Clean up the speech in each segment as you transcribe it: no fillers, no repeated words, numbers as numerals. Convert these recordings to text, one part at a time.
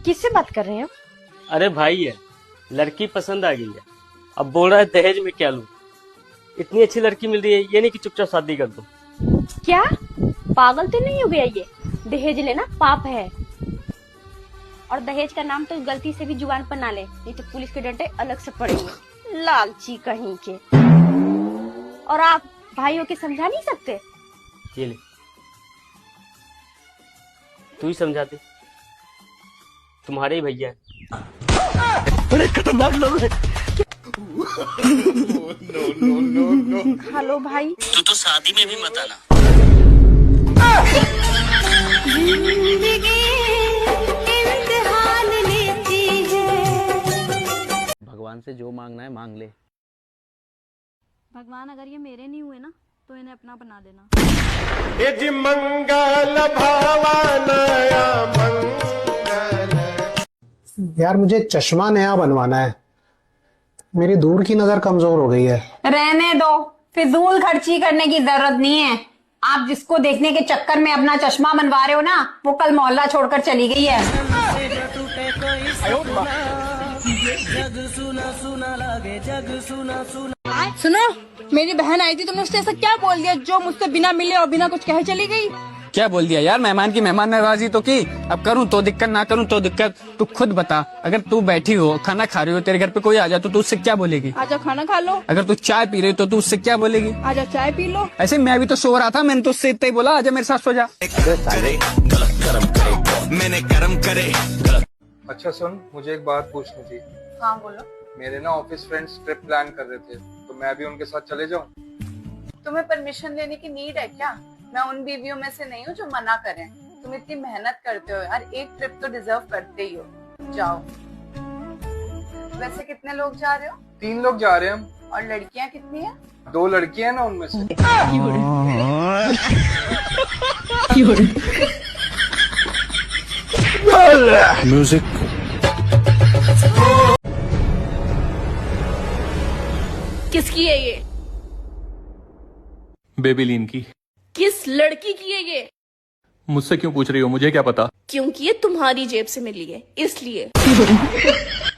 किससे बात कर रहे हो? अरे भाई है, लड़की पसंद आ गई है। अब बोल रहा है दहेज में क्या लूं। इतनी अच्छी लड़की मिल रही है, ये नहीं कि चुपचाप शादी कर दूं। क्या पागल तो नहीं हो गया? ये दहेज लेना पाप है, और दहेज का नाम तो गलती से भी जुबान पर ना ले, नहीं तो पुलिस के डंडे अलग से पड़ेंगे। लालची कहीं के। और आप भाइयों के समझा नहीं सकते? ये ले, तू ही समझा दे, तुम्हारे ही भैया है। बड़े खतरनाक लोग हैं। हेलो भाई। तू तो शादी में भी मत आना। भगवान से जो मांगना है मांग ले। भगवान अगर ये मेरे नहीं हुए ना तो इन्हें अपना बना देना। ये जी मंगल भावनया मंगल। यार मुझे चश्मा नया बनवाना है, मेरी दूर की नजर कमजोर हो गई है। रहने दो, फिजूल खर्ची करने की जरूरत नहीं है। आप जिसको देखने के चक्कर में अपना चश्मा बनवा रहे हो ना, वो कल मोहल्ला छोड़कर चली गई है। सुनो, मेरी बहन आई थी, तुमने उससे ऐसा क्या बोल दिया जो मुझसे बिना मिले और बिना कुछ कहे चली गई? क्या बोल दिया यार? मेहमान की मेहमान नवाजी तो की। अब करूं तो दिक्कत, ना करूं तो दिक्कत। तू खुद बता, अगर तू बैठी हो खाना खा रही हो, तेरे घर पे कोई आ जाए तो तू उससे क्या बोलेगी? आजा खाना खा लो। अगर तू चाय पी रही हो तो तू उससे क्या बोलेगी? आजा चाय पी लो। ऐसे मैं भी तो सो रहा था, मैंने तो उससे इतना ही बोला, आजा मेरे साथ सो जा। मैंने कर्म करे। अच्छा सुन, मुझे एक बात पूछनी थी। हाँ बोलो। मेरे ना ऑफिस फ्रेंड्स ट्रिप प्लान कर रहे थे, तो मैं भी उनके साथ चले जाऊं? तुम्हें परमिशन लेने की नीड है क्या? मैं उन बीवियों में से नहीं हूँ जो मना करें। तुम इतनी मेहनत करते हो यार, एक ट्रिप तो डिजर्व करते ही हो। जाओ। वैसे कितने लोग जा रहे हो? 3 लोग जा रहे हैं हम। और लड़कियाँ कितनी है? 2 लड़कियां हैं ना उनमें से। म्यूजिक। किसकी है ये? बेबीलीन की। किस लड़की की है ये? मुझसे क्यों पूछ रही हो? मुझे क्या पता। क्योंकि ये तुम्हारी जेब से मिली है, इसलिए।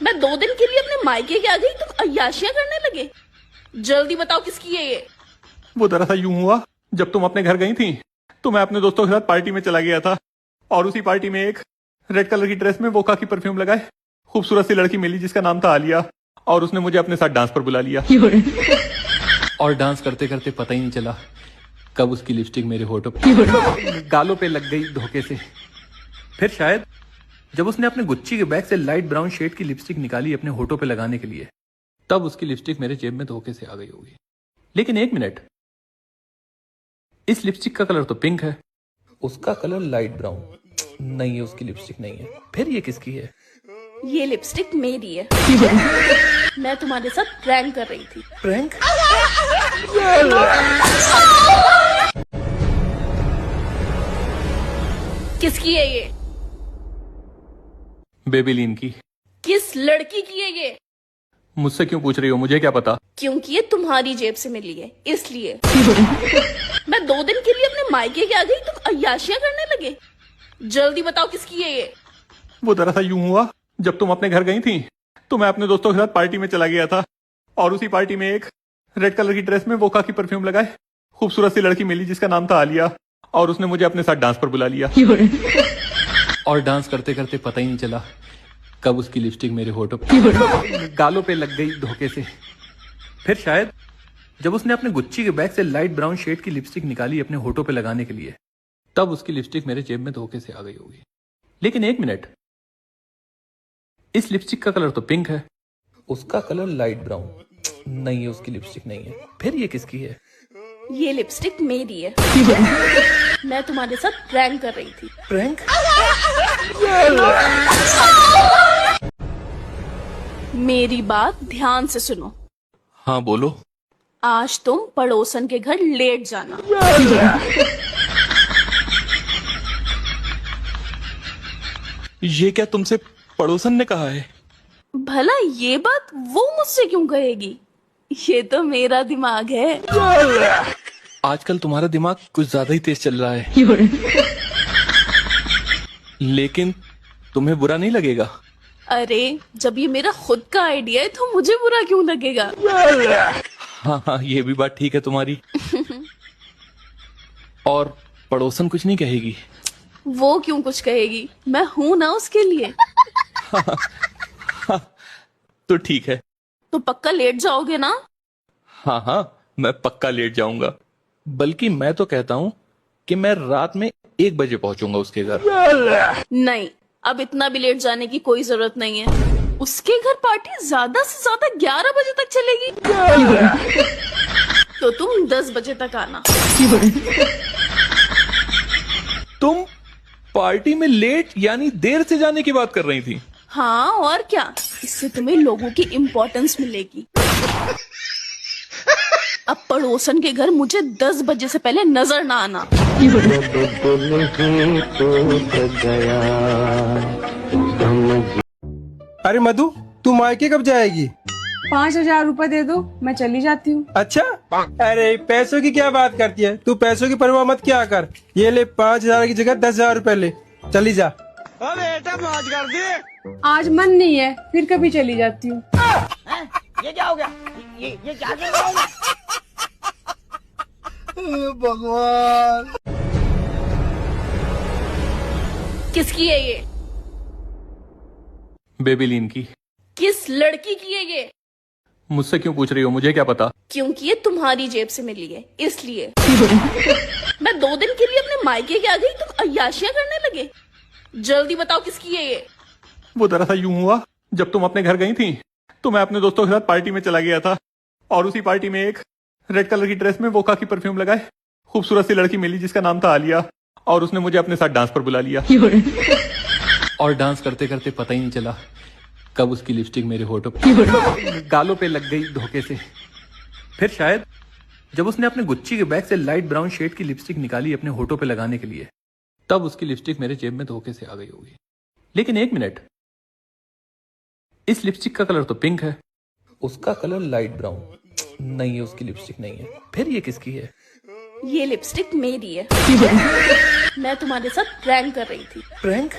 मैं 2 दिन के लिए अपने मायके के आ गई, तुम अय्याशियां करने लगे। जल्दी बताओ किसकी है ये? वो दरअसल यूं हुआ, जब तुम अपने घर गई थी तो मैं अपने दोस्तों के साथ पार्टी में चला गया था, और उसी पार्टी में एक रेड कलर की ड्रेस में वोका की परफ्यूम लगाए खूबसूरत सी लड़की मिली जिसका नाम था आलिया, और उसने मुझे अपने साथ डांस पर बुला लिया। और डांस करते करते पता ही नहीं चला कब उसकी लिपस्टिक मेरे होठों पे, गालों पे लग गई धोखे से। फिर शायद जब उसने अपने गुच्ची के बैग से लाइट ब्राउन शेड की लिपस्टिक निकाली अपने होठों पे लगाने के लिए, तब उसकी लिपस्टिक मेरे जेब में धोखे से आ गई होगी। लेकिन एक मिनट, इस लिपस्टिक का कलर तो पिंक है, उसका कलर लाइट ब्राउन। नहीं, उसकी लिपस्टिक नहीं है। फिर ये किसकी है? ये लिपस्टिक मेरी है। मैं तुम्हारे साथ प्रैंक कर रही थी। प्रैंक? किसकी है ये? बेबीलीन की। किस लड़की की है ये? मुझसे क्यों पूछ रही हो? मुझे क्या पता। क्योंकि ये तुम्हारी जेब से मिली है, इसलिए। मैं 2 दिन के लिए अपने मायके के आ गई, तुम अय्याशियां करने लगे। जल्दी बताओ किसकी है ये? वो दरअसल यूं हुआ, जब तुम अपने घर गई थी तो मैं अपने दोस्तों के साथ पार्टी में चला गया था, और उसी पार्टी में एक रेड कलर की ड्रेस में वोका की परफ्यूम लगाए खूबसूरत सी लड़की मिली जिसका नाम था आलिया, और उसने मुझे अपने साथ डांस पर बुला लिया। और डांस करते करते पता ही नहीं चला कब उसकी लिपस्टिक मेरे होठों पे, गालों पे लग गई धोखे से। फिर शायद जब उसने अपने गुच्ची के बैग से लाइट ब्राउन शेड की लिपस्टिक निकाली अपने होठों पे लगाने के लिए, तब उसकी लिपस्टिक मेरे जेब में धोखे से आ गई होगी। लेकिन एक मिनट, इस लिपस्टिक का कलर तो पिंक है, उसका कलर लाइट ब्राउन। नहीं, उसकी लिपस्टिक नहीं है। फिर ये किसकी है? ये लिपस्टिक मेरी है। मैं तुम्हारे साथ प्रैंक कर रही थी। प्रैंक? मेरी बात ध्यान से सुनो। हाँ बोलो। आज तुम पड़ोसन के घर लेट जाना। ये क्या तुमसे पड़ोसन ने कहा है? भला ये बात वो मुझसे क्यों कहेगी? ये तो मेरा दिमाग है। आजकल तुम्हारा दिमाग कुछ ज्यादा ही तेज चल रहा है। लेकिन तुम्हें बुरा नहीं लगेगा? अरे जब ये मेरा खुद का आइडिया है तो मुझे बुरा क्यों लगेगा? हाँ हाँ, ये भी बात ठीक है तुम्हारी। और पड़ोसन कुछ नहीं कहेगी? वो क्यों कुछ कहेगी, मैं हूं ना उसके लिए। तो ठीक है। तो पक्का लेट जाओगे ना? हाँ हाँ, मैं पक्का लेट जाऊंगा। बल्कि मैं तो कहता हूँ कि मैं रात में 1 बजे पहुंचूंगा उसके घर। नहीं, अब इतना भी लेट जाने की कोई जरूरत नहीं है। उसके घर पार्टी ज्यादा से ज्यादा 11 बजे तक चलेगी। तो तुम 10 बजे तक आना। तुम पार्टी में लेट यानी देर से जाने की बात कर रही थी? हाँ और क्या, इससे तुम्हें लोगों की इम्पोर्टेंस मिलेगी। अब पड़ोसन के घर मुझे 10 बजे से पहले नजर ना आना। अरे मधु, तू मायके कब जाएगी? 5,000 रुपए दे दो, मैं चली जाती हूँ। अच्छा, अरे पैसों की क्या बात करती है तू? पैसों की परवाह मत क्या कर। ये ले 5,000 की जगह 10,000 रुपए ले, चली जा। आज मन नहीं है, फिर कभी चली जाती हूँ। ये क्या हो गया? ये क्या भगवान। किसकी है ये? बेबीलीन की। किस लड़की की है ये? मुझसे क्यों पूछ रही हो, मुझे क्या पता? क्योंकि ये तुम्हारी जेब से मिली है, इसलिए। मैं 2 दिन के लिए अपने मायके के आ गई, तुम अय्याशियां करने लगे। जल्दी बताओ किसकी है ये? वो दरअसल यूं हुआ, जब तुम अपने घर गई थी तो मैं अपने दोस्तों के साथ पार्टी में चला गया था, और उसी पार्टी में एक रेड कलर की ड्रेस में वोका की परफ्यूम लगाए खूबसूरत सी लड़की मिली जिसका नाम था आलिया, और उसने मुझे अपने साथ डांस पर बुला लिया। और डांस करते करते पता ही नहीं चला कब उसकी लिपस्टिक मेरे होठों पे गालों पे लग गई धोखे से। फिर शायद जब उसने अपने गुच्ची के बैग से लाइट ब्राउन शेड की लिपस्टिक निकाली अपने होठों पे लगाने के लिए, तब उसकी लिपस्टिक मेरे जेब में धोखे से आ गई होगी। लेकिन 1 मिनट, इस लिपस्टिक का कलर तो पिंक है, उसका कलर लाइट ब्राउन। नहीं, उसकी लिपस्टिक नहीं है। फिर ये किसकी है? ये लिपस्टिक मेरी है। मैं तुम्हारे साथ प्रैंक कर रही थी। प्रैंक?